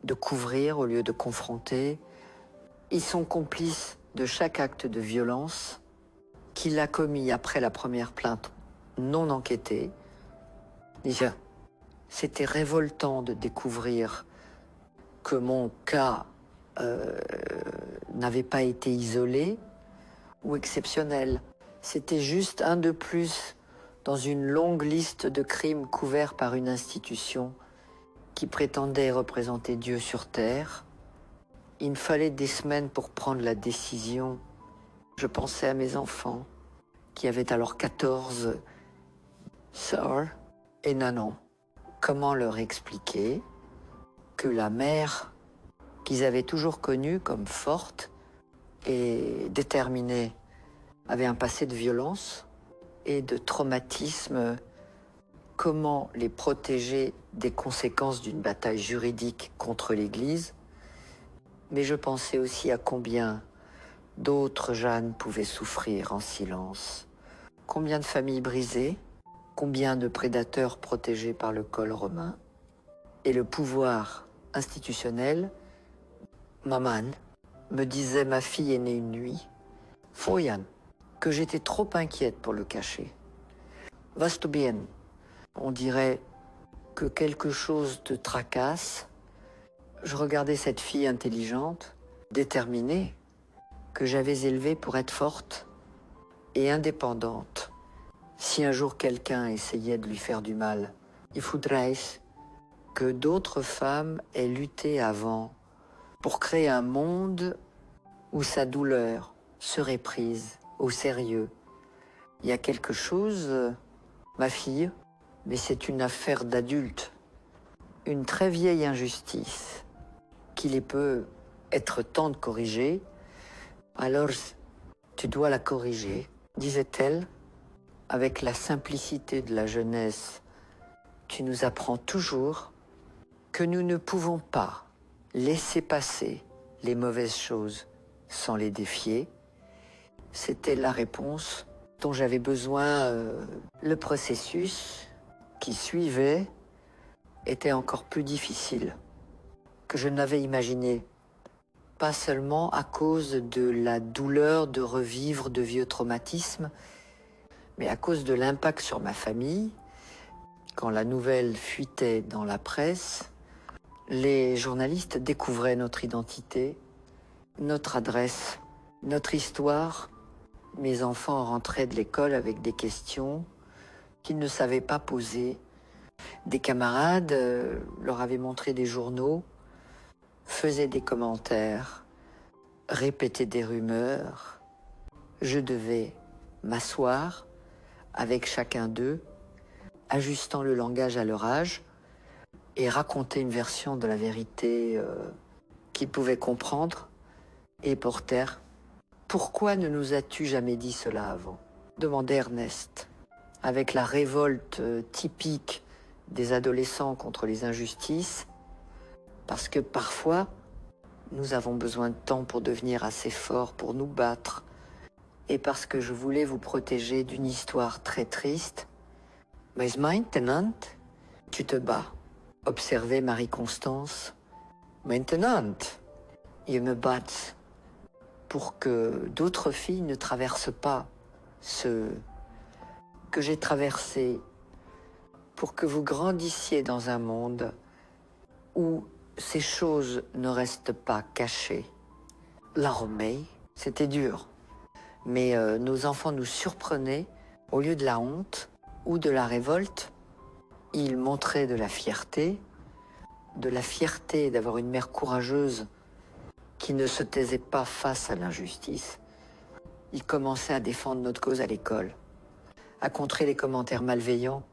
de couvrir au lieu de confronter. Ils sont complices de chaque acte de violence qu'il a commis après la première plainte non enquêtée. Déjà, c'était révoltant de découvrir que mon cas n'avait pas été isolé ou exceptionnel. C'était juste un de plus dans une longue liste de crimes couverts par une institution qui prétendait représenter Dieu sur terre. Il me fallait des semaines pour prendre la décision. Je pensais à mes enfants, qui avaient alors 14 sœurs et nanans. Comment leur expliquer que la mère, qu'ils avaient toujours connue comme forte et déterminée, avait un passé de violence et de traumatisme? Comment les protéger des conséquences d'une bataille juridique contre l'Église? Mais je pensais aussi à combien d'autres Jeannes pouvaient souffrir en silence. Combien de familles brisées, combien de prédateurs protégés par le col romain. Et le pouvoir institutionnel, maman, me disait ma fille est née une nuit, Foyan, que j'étais trop inquiète pour le cacher. Vas tu bien? On dirait que quelque chose te tracasse. Je regardais cette fille intelligente, déterminée, que j'avais élevée pour être forte et indépendante. Si un jour quelqu'un essayait de lui faire du mal, il faudrait que d'autres femmes aient lutté avant pour créer un monde où sa douleur serait prise au sérieux. Il y a quelque chose, ma fille, mais c'est une affaire d'adulte, une très vieille injustice qu'il peut être temps de corriger. Alors, tu dois la corriger, disait-elle, avec la simplicité de la jeunesse. Tu nous apprends toujours que nous ne pouvons pas laisser passer les mauvaises choses sans les défier. C'était la réponse dont j'avais besoin. Le processus qui suivait était encore plus difficile que je n'avais imaginé. Pas seulement à cause de la douleur de revivre de vieux traumatismes, mais à cause de l'impact sur ma famille. Quand la nouvelle fuitait dans la presse, les journalistes découvraient notre identité, notre adresse, notre histoire. Mes enfants rentraient de l'école avec des questions qu'ils ne savaient pas poser. Des camarades leur avaient montré des journaux, faisaient des commentaires, répétaient des rumeurs. Je devais m'asseoir avec chacun d'eux, ajustant le langage à leur âge et raconter une version de la vérité qu'ils pouvaient comprendre et portèrent. « Pourquoi ne nous as-tu jamais dit cela avant ?» demandait Ernest, avec la révolte typique des adolescents contre les injustices, parce que parfois, nous avons besoin de temps pour devenir assez forts pour nous battre, et parce que je voulais vous protéger d'une histoire très triste, mais maintenant, tu te bats. Observez Marie-Constance. Maintenant, je me bats pour que d'autres filles ne traversent pas ce que j'ai traversé, pour que vous grandissiez dans un monde où ces choses ne restent pas cachées. L'armée, c'était dur, mais nos enfants nous surprenaient. Au lieu de la honte ou de la révolte, ils montraient de la fierté d'avoir une mère courageuse qui ne se taisait pas face à l'injustice. Ils commençaient à défendre notre cause à l'école, à contrer les commentaires malveillants,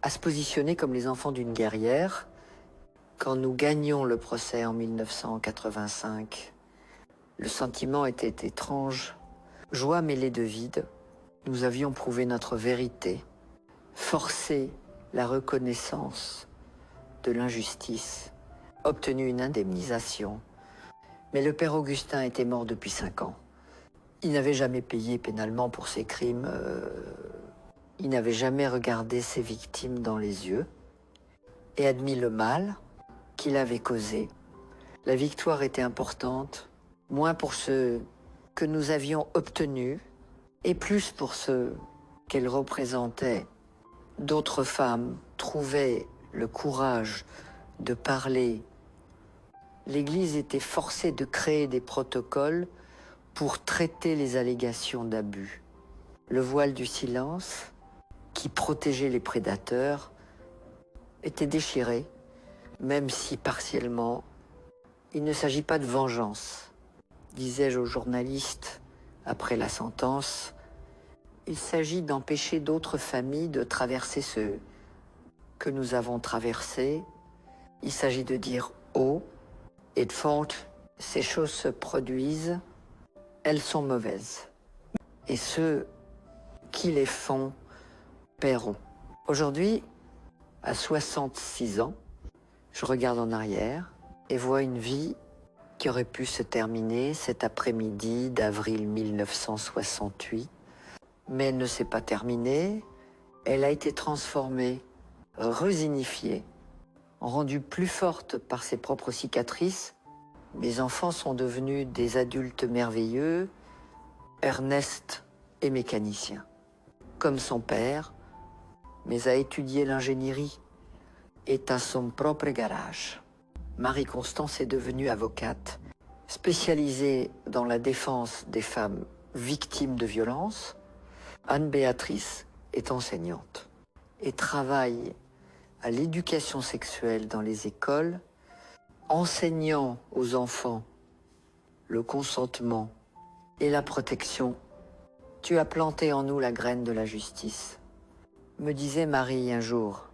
à se positionner comme les enfants d'une guerrière. Quand nous gagnions le procès en 1985, le sentiment était étrange. Joie mêlée de vide. Nous avions prouvé notre vérité, forcé la reconnaissance de l'injustice, obtenu une indemnisation. Mais le père Augustin était mort depuis 5 ans. Il n'avait jamais payé pénalement pour ses crimes. Il n'avait jamais regardé ses victimes dans les yeux et admis le mal qu'il avait causé. La victoire était importante, moins pour ce que nous avions obtenu et plus pour ce qu'elle représentait. D'autres femmes trouvaient le courage de parler. L'Église était forcée de créer des protocoles pour traiter les allégations d'abus. Le voile du silence, qui protégeait les prédateurs, était déchiré, même si partiellement. Il ne s'agit pas de vengeance, disais-je aux journalistes après la sentence. Il s'agit d'empêcher d'autres familles de traverser ce que nous avons traversé. Il s'agit de dire haut et de fort, ces choses se produisent, elles sont mauvaises. Et ceux qui les font paieront. Aujourd'hui, à 66 ans, je regarde en arrière et vois une vie qui aurait pu se terminer cet après-midi d'avril 1968. Mais elle ne s'est pas terminée, elle a été transformée, resignifiée, rendue plus forte par ses propres cicatrices. Mes enfants sont devenus des adultes merveilleux. Ernest est mécanicien, comme son père, mais a étudié l'ingénierie, est à son propre garage. Marie-Constance est devenue avocate, spécialisée dans la défense des femmes victimes de violences. Anne-Béatrice est enseignante et travaille à l'éducation sexuelle dans les écoles, enseignant aux enfants le consentement et la protection. Tu as planté en nous la graine de la justice. Me disait Marie un jour,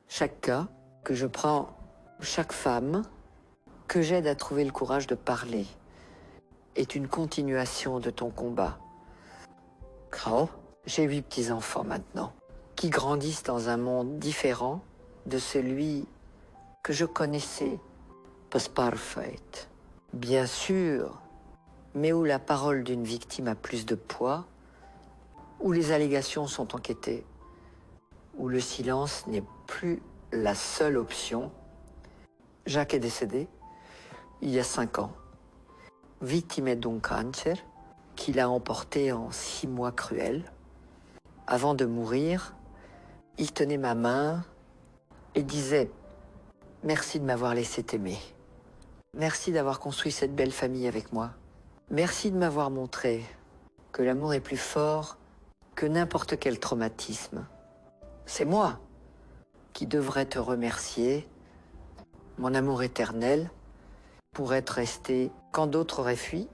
chaque cas que je prends, chaque femme que j'aide à trouver le courage de parler est une continuation de ton combat. Oh, j'ai 8 petits-enfants maintenant, qui grandissent dans un monde différent de celui que je connaissais, pas parfait, bien sûr, mais où la parole d'une victime a plus de poids, où les allégations sont enquêtées, où le silence n'est plus la seule option. Jacques est décédé il y a 5 ans, victime d'un cancer qu'il a emporté en 6 mois cruels. Avant de mourir, il tenait ma main et disait « Merci de m'avoir laissé t'aimer. Merci d'avoir construit cette belle famille avec moi. Merci de m'avoir montré que l'amour est plus fort que n'importe quel traumatisme. C'est moi qui devrais te remercier, mon amour éternel, pour être resté quand d'autres auraient fui,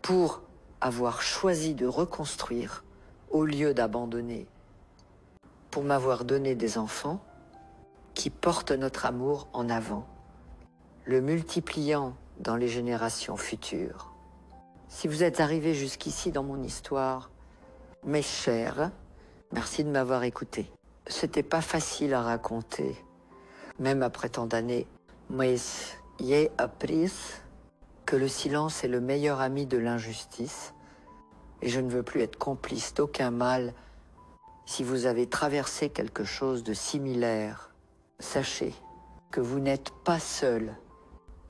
pour avoir choisi de reconstruire au lieu d'abandonner, pour m'avoir donné des enfants qui portent notre amour en avant, le multipliant dans les générations futures. Si vous êtes arrivés jusqu'ici dans mon histoire, mes chers, merci de m'avoir écouté. C'était pas facile à raconter, même après tant d'années, mais j'ai appris que le silence est le meilleur ami de l'injustice, et je ne veux plus être complice d'aucun mal. Si vous avez traversé quelque chose de similaire, sachez que vous n'êtes pas seul.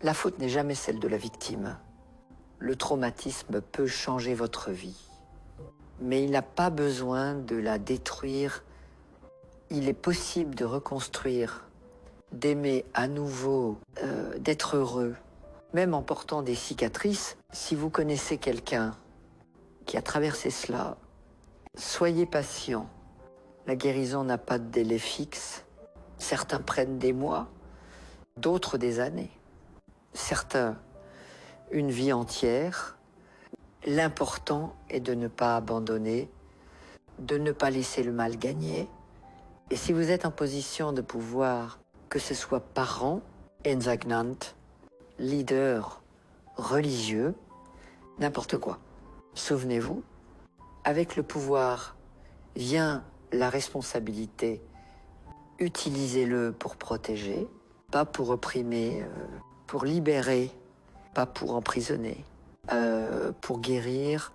La faute n'est jamais celle de la victime. Le traumatisme peut changer votre vie, mais il n'a pas besoin de la détruire. Il est possible de reconstruire, d'aimer à nouveau, d'être heureux, même en portant des cicatrices. Si vous connaissez quelqu'un qui a traversé cela, soyez patient. La guérison n'a pas de délai fixe. Certains prennent des mois, d'autres des années. Certains, une vie entière. L'important est de ne pas abandonner, de ne pas laisser le mal gagner. Et si vous êtes en position de pouvoir, que ce soit parent, ensagnant, leader religieux, n'importe quoi. Souvenez-vous, avec le pouvoir vient la responsabilité. Utilisez-le pour protéger, pas pour opprimer, pour libérer, pas pour emprisonner, pour guérir,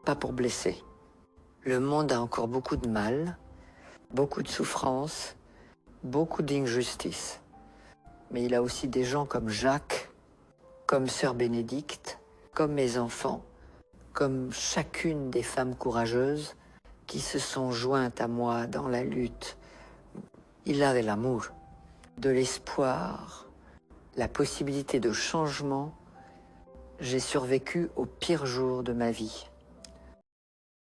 pas pour blesser. Le monde a encore beaucoup de mal, beaucoup de souffrance, beaucoup d'injustice. Mais il a aussi des gens comme Jacques, comme Sœur Bénédicte, comme mes enfants, comme chacune des femmes courageuses qui se sont jointes à moi dans la lutte. Il a de l'amour, de l'espoir, la possibilité de changement. J'ai survécu au pire jour de ma vie.